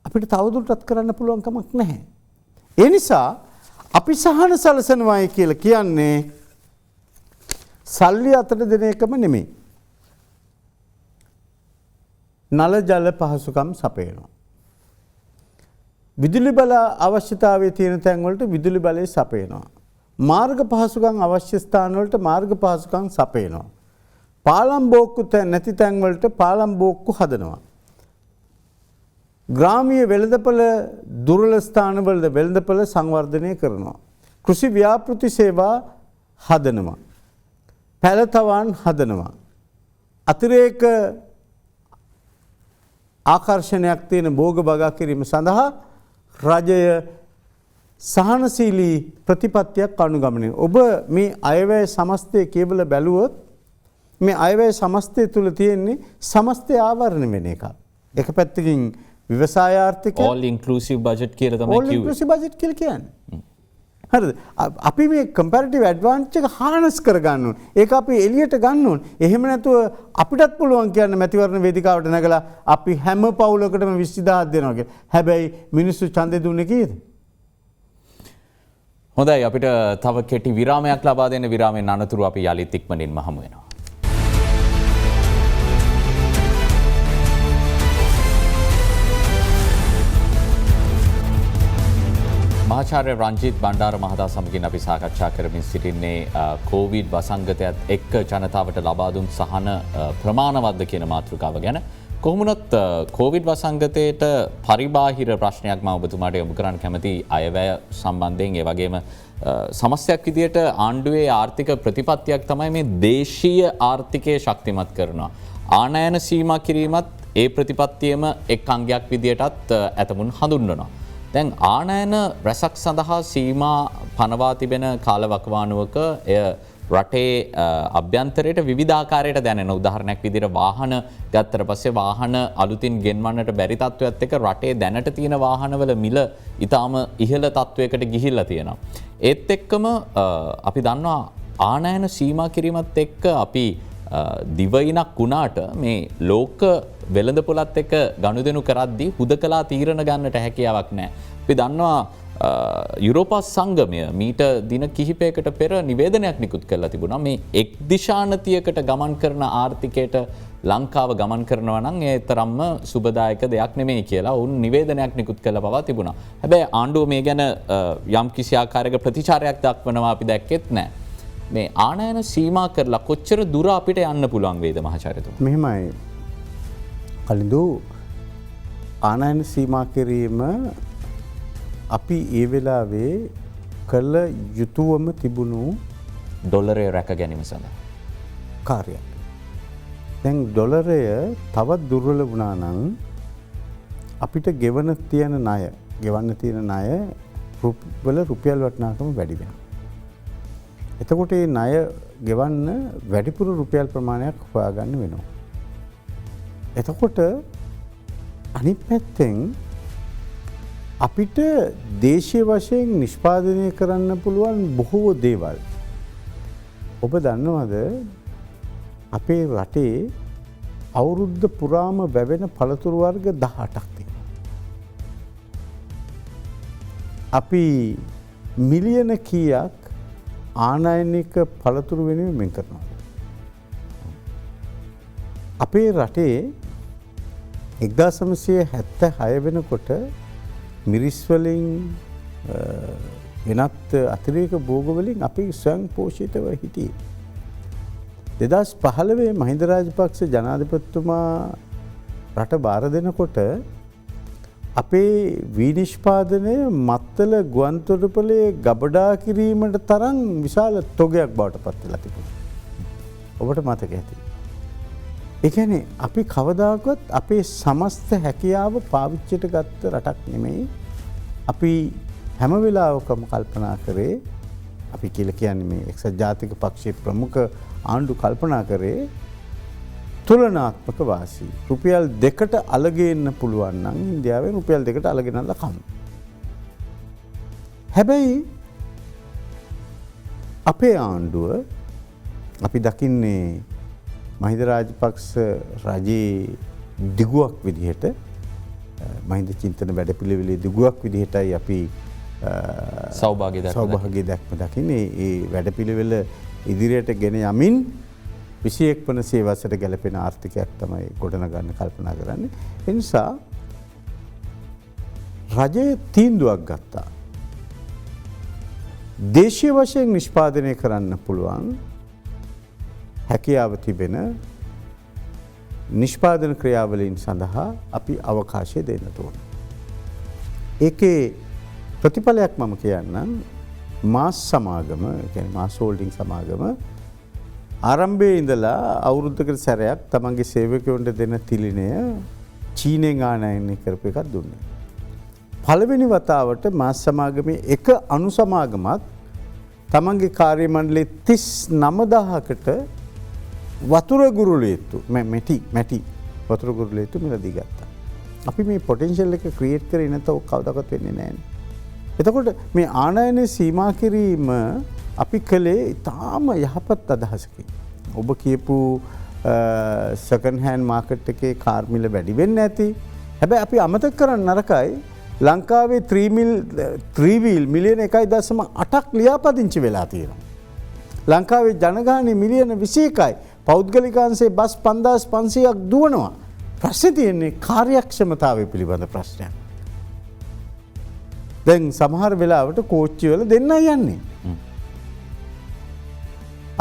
අපිට තවදුරටත් කරන්න පුළුවන් කමක් නැහැ. ඒ නිසා අපි සහන සලසනවායි කියලා කියන්නේ සල්ලි අතට දෙන එකම නෙමෙයි. නල ජල පහසුකම් සපයනවා. විදුලි බල අවශ්‍යතාවයේ තියෙන තැන් වලට විදුලි බලය සපයනවා. මාර්ග පහසුකම් අවශ්‍ය ස්ථාන වලට මාර්ග පහසුකම් සපයනවා. පාලම් බෝක්කු නැති තැන් වලට පාලම් බෝක්කු හදනවා. ග්‍රාමීය වෙළඳපොළ දුර්වල ස්ථානවල වෙළඳපොළ සංවර්ධනය කරනවා. කෘෂි ව්‍යාපෘති සේවා හදනවා. පැලතවන් හදනවා. අතිරේක ආකර්ෂණයක් තියෙන භෝග බගා කිරීම සඳහා රජය සහනශීලී ප්‍රතිපත්තියක් අනුගමනය. ඔබ මේ අයවැය සමස්තය කියවල බැලුවොත් මේ අයවැය සමස්තය තුළ තියෙන්නේ සමස්තය ආවරණය වෙන එක. එක පැත්තකින් විවසාය ආර්ථිකය all inclusive budget කියලා තමයි all inclusive budget කියලා කියන්නේ. හරිද? අපි මේ comparative advantage එක harness කරගන්න ඕනේ. ඒක අපි එළියට ගන්න ඕනේ. එහෙම නැතුව අපිටත් පුළුවන් කියන්න මැතිවරණ වේදිකාවට නැගලා අපි හැම පවුලකටම 20000ක් දෙනවා කියලා. හැබැයි මිනිස්සු ඡන්දෙ දුන්නේ කීයද? හොඳයි අපිට තව කෙටි විරාමයක් ලබා දෙන්න. විරාමයෙන් අනතුරු අපි යලිත් ඉක්මනින්ම හමු වෙනවා. මහාචාර්ය රංජිත් බණ්ඩාර මහතා සමගින් අපි සාකච්ඡා කරමින් සිටින්නේ කෝවිඩ් වසංගතයත් එක්ක ජනතාවට ලබා දුන් සහන ප්‍රමාණවත්ද කියන මාතෘකාව ගැන. කොහොමුණත් කෝවිඩ් වසංගතයට පරිබාහිර ප්‍රශ්නයක් මම ඔබතුමාට යොමු කරන්න කැමති අයවැය සම්බන්ධයෙන් ඒ වගේම සමස්තයක් විදියට ආණ්ඩුවේ ආර්ථික ප්‍රතිපත්තියක් තමයි මේ දේශීය ආර්ථිකය ශක්තිමත් කරනවා. ආනයන සීමා කිරීමත් ඒ ප්‍රතිපත්තියම එක් අංගයක් විදියටත් ඇතමුන් හඳුන්වනවා. දැන් ආනයන රැසක් සඳහා සීමා පනවා තිබෙන කාලවකවානුවක එය රටේ අභ්‍යන්තරයට විවිධාකාරයට දැනෙන උදාහරණයක් විදිහට වාහන ගත්තට පස්සේ වාහන අලුතින් ගෙන්වන්නට බැරි තත්ත්වයක් එක්ක රටේ දැනට තියෙන වාහනවල මිල ඊටාම ඉහළ තත්ත්වයකට ගිහිල්ලා තියෙනවා. ඒත් එක්කම අපි දන්නවා ආනයන සීමා කිරීමත් එක්ක අපි දිවයිනක් වුණාට මේ ලෝක වෙළඳපොළත් එක්ක ගනුදෙනු කරද්දී හුදකලා තීරණ ගන්නට හැකියාවක් නැහැ. අපි දන්නවා යුරෝපා සංගමය මීට දින කිහිපයකට පෙර නිවේදනයක් නිකුත් කරලා තිබුණා මේ එක් දිශානතියකට ගමන් කරන ආර්ථිකයට ලංකාව ගමන් කරනවා නම් ඒ තරම්ම සුබදායක දෙයක් නෙමෙයි කියලා උන් නිවේදනයක් නිකුත් කළා පවා තිබුණා. හැබැයි ආණ්ඩුව මේ ගැන යම් කිසි ආකාරයක ප්‍රතිචාරයක් දක්වනවා අපි දැක්කෙත් නැහැ. මේ ආනයන සීමා කරලා කොච්චර දුර අපිට යන්න පුළුවන් වේද මහාචාර්යතුමා? මෙහෙමයි. කලින්දු ආනයන සීමා කිරීම අපි ඒ වෙලාවේ කළ යුතුවම තිබුණු ඩොලරය රැක ගැනීම සඳහා කාර්යයක්. දැන් ඩොලරය තවත් දුර්වල වුණා නම් අපිට ගෙවන්න තියෙන ණය වල රුපියල් වටිනාකම වැඩි වෙනවා. එතකොට මේ ණය ගෙවන්න වැඩිපුර රුපියල් ප්‍රමාණයක් හොයාගන්න වෙනවා. එතකොට අනිත් පැත්තෙන් අපිට දේශීය වශයෙන් නිෂ්පාදනය කරන්න පුළුවන් බොහෝ දේවල්. ඔබ දන්නවද අපේ රටේ අවුරුද්ද පුරාම වැවෙන පළතුරු වර්ග 18ක් තියෙනවා. අපි මිලියන කීයක් ආනයනික පළතුරු වෙනුවෙන් වෙන් කරනවා. අපේ රටේ 1976 වෙනකොට මිරිස් වලින් වෙනත් අතිරේක භෝග වලින් අපි ස්වයං පෝෂිතව හිටියේ. 2015 මහින්ද රාජපක්ෂ ජනාධිපතිතුමා රට බාර දෙනකොට අපේ විනිෂ්පාදනය මත්තල ගුවන්තොටුපළේ ගබඩා කිරීමට තරම් විශාල තොගයක් බවට පත් වෙලා තිබුණා. ඔබට මතක ඇති. ඒ කියන්නේ අපි කවදාකවත් අපේ සමස්ත හැකියාව පාවිච්චියට ගත්ත රටක් නෙමෙයි. අපි හැම වෙලාවකම කල්පනා කරේ අපි කියලා කියන්නේ මේ එක්සත් ජාතික පක්ෂයේ ප්‍රමුඛ ආණ්ඩු කල්පනා කරේ තුලනාත්මක වාසි. රුපියල් 2ට අලගෙන්න පුළුවන් නම් ඉන්දියාවෙන් රුපියල් 2ට අලගෙනලා කමු. හැබැයි අපේ ආණ්ඩුව අපි දකින්නේ මහින්ද රාජපක්ෂ රජයේ දිගුවක් විදිහට මහින්ද චින්තන වැඩපිළිවෙලේ දිගුවක් විදිහටයි අපි සෞභාග්‍ය දැක්ම දකින්න ඒ වැඩපිළිවෙල ඉදිරියට ගෙන යමින් 21 වන සේවසට ගැලපෙන ආර්ථිකයක් තමයි ගොඩනගන්න කල්පනා කරන්නේ. ඒ නිසා රජය තීන්දුවක් ගත්තා. දේශීය වශයෙන් නිෂ්පාදනය කරන්න පුළුවන් හැකියාව තිබෙන නිෂ්පාදන ක්‍රියාවලීන් සඳහා අපි අවකාශය දෙන්න ඕන. ඒකේ ප්‍රතිඵලයක් මම කියන්නම් මාස් සමාගම මාස් හෝල්ඩිං සමාගම ආරම්භයේ ඉඳලා අවුරුද්දකට සැරයක් තමන්ගේ සේවකයොන්ට දෙන තිලිනය චීනෙන් ආනයනය කරපු එකක් දුන්නේ. පළවෙනි වතාවට මාස් සමාගමේ එක අනු සමාගමක් තමන්ගේ කාර්ය මණ්ඩලයේ 39000කට වතුර ගුරුලේතු මැටි වතුර ගුරුලේතු මිලදී ගත්තා. අපි මේ පොටෙන්ෂල් එක ක්‍රියේට් කරේ නැත්නම් ඔක් කවදාවත් වෙන්නේ නැහැ. එතකොට මේ ආනයනයේ සීමා කිරීම අපි කළේ ඉතාම යහපත් අදහසකින්. ඔබ කියපු සෙකන්ඩ් හෑන්ඩ් මාකට් එකේ කාර් මිල වැඩි වෙන්න ඇති. හැබැයි අපි අමතක කරන්න නරකයි ලංකාවේ 3 වීල් මිලියන 1.8ක් ලියාපදිංචි වෙලා තියෙනවා. ලංකාවේ ජනගහනය මිලියන 21යි. පෞද්ගලිකාංශයේ බස් 5500ක් දුවනවා. ප්‍රශ්නේ තියෙන්නේ කාර්යක්ෂමතාවය පිළිබඳ ප්‍රශ්නයක්. දැන් සමහර වෙලාවට කෝච්චි වල දෙන්නයි යන්නේ.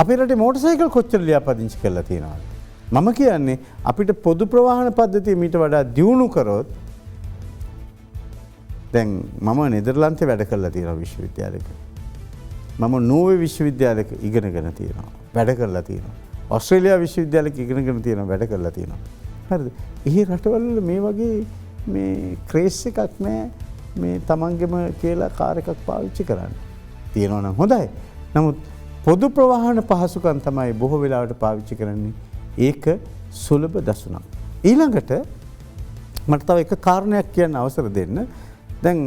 අපේ රටේ මෝටර් සයිකල් කොච්චර ලියාපදිංචි කරලා තියෙනවද? මම කියන්නේ අපිට පොදු ප්‍රවාහන පද්ධතිය මීට වඩා දියුණු කරොත් දැන් මම නෙදර්ලන්තේ වැඩ කරලා තියෙනවා විශ්වවිද්‍යාලයක. මම නෝර්වේ විශ්වවිද්‍යාලයක ඉගෙනගෙන තියෙනවා. වැඩ කරලා තියෙනවා. ඔස්ට්‍රේලියා විශ්වවිද්‍යාලයක ඉගෙනගෙන තියෙනවා. වැඩ කරලා තියෙනවා. හරිද? එහි රටවල මේ වගේ මේ ක්‍රේස් එකක් නැහැ. මේ තමන්ගෙම කියලා කාර් එකක් පාවිච්චි කරන්න. තියෙනවා නම් හොඳයි. නමුත් පොදු ප්‍රවාහන පහසුකම් තමයි බොහෝ වෙලාවට පාවිච්චි කරන්නේ. ඒක සුලභ දසුනක්. ඊළඟට මට තව එක කාරණයක් කියන්න අවසර දෙන්න. දැන්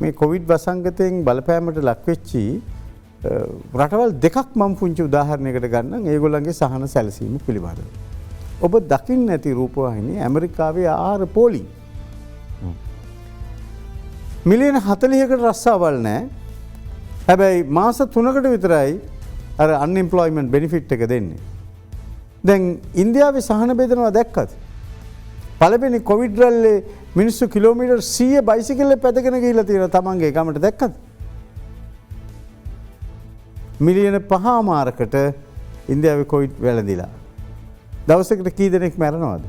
මේ කොවිඩ් වසංගතයෙන් බලපෑමට ලක්වෙච්චි රටවල් දෙකක් මම පුංචි උදාහරණයකට ගන්නම් ඒගොල්ලන්ගේ සහන සැලසීම පිළිබඳව. ඔබ දකින්න ඇති රූපවාහිනියේ ඇමරිකාවේ ආහාර පොලි මිලියන 40කට රස්සාවල් නැහැ. හැබැයි මාස 3කට විතරයි අර අන්එම්ප්ලොයිමන්ට් බෙනිෆිට් එක දෙන්නේ. දැන් ඉන්දියාවේ සහන බෙදනවා දැක්කද? පළවෙනි කොවිඩ් රැල්ලේ මිනිස්සු කිලෝමීටර් 100 බයිසිකලෙ පැදගෙන ගිහිල්ලා තියෙනවා තමන්ගේ ගමට දැක්කද? මිලියන 5මාරකට ඉන්දියාවේ කොවිඩ් වැළඳිලා. දවසකට කී දෙනෙක් මැරෙනවද?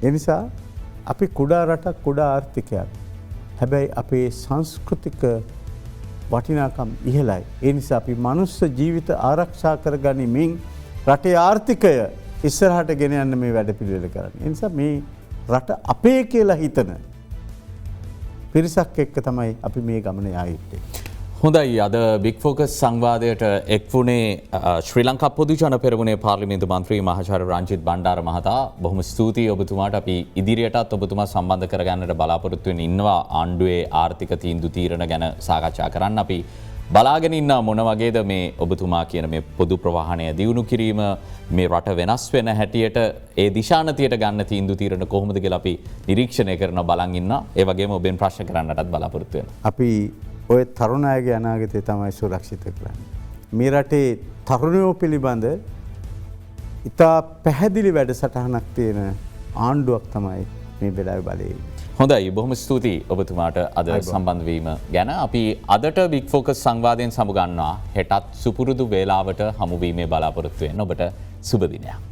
ඒ නිසා අපි කුඩා රටක් කුඩා ආර්ථිකයක්. හැබැයි අපේ සංස්කෘතික වටිනාකම් ඉහළයි. ඒ නිසා අපි මනුස්ස ජීවිත ආරක්ෂා කරගනිමින් රටේ ආර්ථිකය ඉස්සරහට ගෙන යන්න මේ වැඩ පිළිවෙල කරන්නේ. ඒ නිසා මේ රට අපේ කියලා හිතන පිරිසක් එක්ක තමයි අපි මේ ගමන යා යුත්තේ. හොඳයි අද බිග් ෆෝකස් සංවාදයට එක් වුණේ ශ්‍රී ලංකා පොදු ජන පෙරමුණේ පාර්ලිමේන්තු මන්ත්‍රී මහාචාර්ය රංජිත් බණ්ඩාර මහතා. බොහොම ස්තුතියි ඔබතුමාට. අපි ඉදිරියටත් ඔබතුමා සම්බන්ධ කරගන්නට බලාපොරොත්තු වෙන ඉන්නවා ආණ්ඩුවේ ආර්ථික තීන්දුව తీරන ගැන සාකච්ඡා කරන්න. අපි බලාගෙන ඉන්න මොන වගේද මේ ඔබතුමා කියන මේ පොදු ප්‍රවාහනය දියුණු කිරීම මේ රට වෙනස් වෙන හැටියට ඒ දිශානතියට ගන්න තීන්දුව తీරන කොහොමද කියලා අපි නිරීක්ෂණය කරන බලන් ඉන්න. ඒ වගේම ඔබෙන් ප්‍රශ්න කරන්නටත් බලාපොරොත්තු වෙනවා. අපි ඔය තරුණ අයගේ අනාගතය තමයි සුරක්ෂිත කරන්නේ. මේ රටේ තරුණයෝ පිළිබඳ ඉතා පැහැදිලි වැඩසටහනක් තියෙන ආණ්ඩුවක් තමයි මේ වෙලාවේ බලයේ. හොඳයි බොහොම ස්තුතියි ඔබතුමාට අද සම්බන්ධ වීම ගැන. අපි අදට බිග් ෆෝකස් සංවාදයෙන් සමුගන්නවා. හෙටත් සුපුරුදු වේලාවට හමු වීමේ බලාපොරොත්තු වෙන ඔබට සුබ දිනයක්.